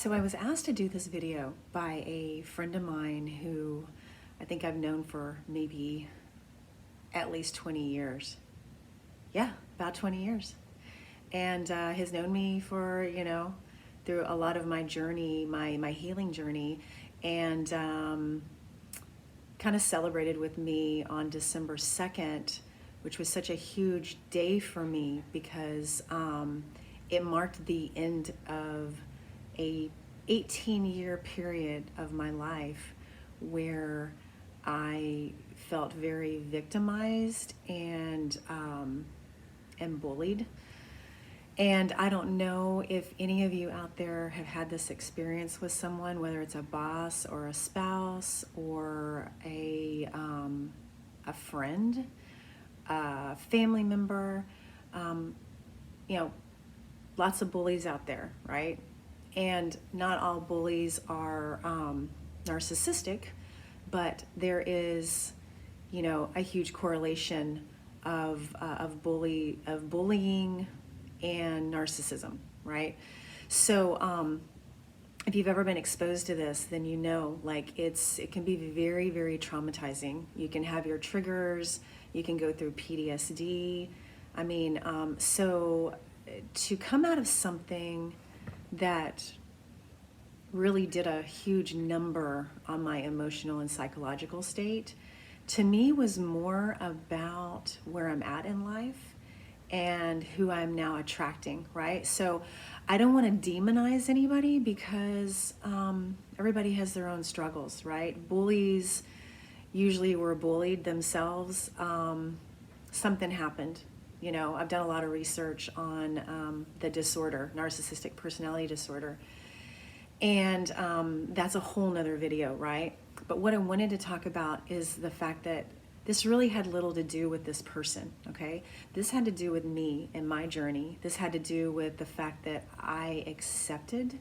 So I was asked to do this video by a friend of mine who I think I've known for maybe at least 20 years. Yeah, about 20 years. And has known me for, through a lot of my journey, my healing journey, and kind of celebrated with me on December 2nd, which was such a huge day for me because it marked the end of a 18-year period of my life where I felt very victimized and bullied. And I don't know if any of you out there have had this experience with someone, whether it's a boss or a spouse or a friend, a family member, lots of bullies out there, right? And not all bullies are narcissistic, but there is, a huge correlation of bullying and narcissism, right? So if you've ever been exposed to this, then it can be very, very traumatizing. You can have your triggers, you can go through PTSD. So to come out of something that really did a huge number on my emotional and psychological state, to me was more about where I'm at in life and who I'm now attracting, right? So I don't want to demonize anybody because everybody has their own struggles, right? Bullies usually were bullied themselves. Something happened. I've done a lot of research on the disorder, narcissistic personality disorder. And that's a whole nother video, right? But what I wanted to talk about is the fact that this really had little to do with this person, okay? This had to do with me and my journey. This had to do with the fact that I accepted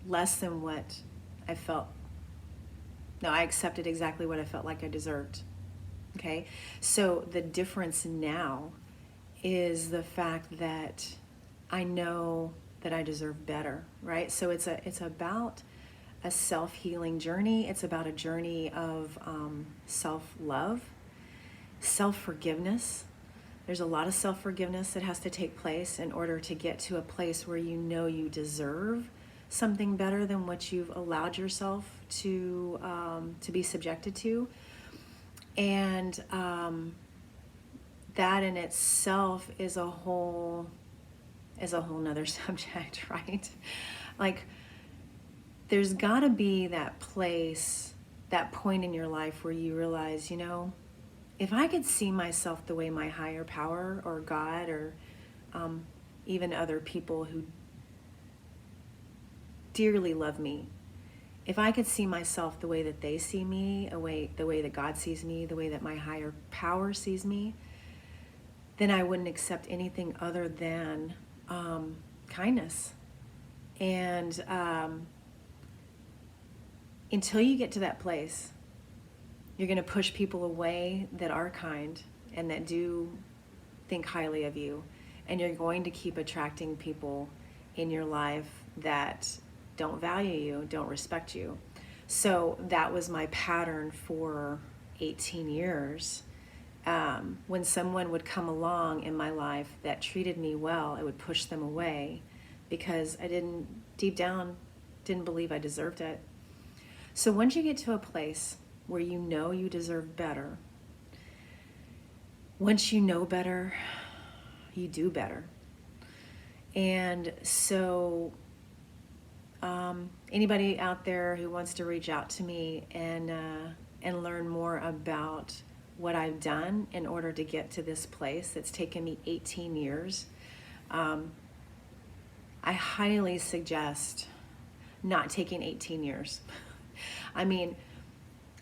less than what I felt. No, I accepted exactly what I felt like I deserved, okay? So the difference now is the fact that I know that I deserve better, right? So it's about a self-healing journey. It's about a journey of self-love, self-forgiveness. There's a lot of self-forgiveness that has to take place in order to get to a place where you deserve something better than what you've allowed yourself to be subjected to. And that in itself is a whole nother subject, right? Like, there's got to be that place, that point in your life where you realize, if I could see myself the way my higher power or God or even other people who dearly love me, if I could see myself the way that they see me, the way that God sees me, the way that my higher power sees me, then I wouldn't accept anything other than kindness. And until you get to that place, you're going to push people away that are kind and that do think highly of you. And you're going to keep attracting people in your life that don't value you, don't respect you. So that was my pattern for 18 years. When someone would come along in my life that treated me well, I would push them away because I deep down didn't believe I deserved it. So once you get to a place where you deserve better, once you know better, you do better. And so anybody out there who wants to reach out to me and learn more about what I've done in order to get to this place that's taken me 18 years, I highly suggest not taking 18 years.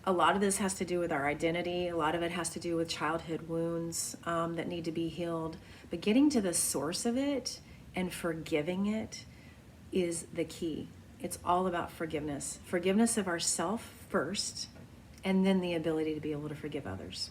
A lot of this has to do with our identity. A lot of it has to do with childhood wounds that need to be healed. But getting to the source of it and forgiving it is the key. It's all about forgiveness. Forgiveness of ourselves first, and then the ability to be able to forgive others.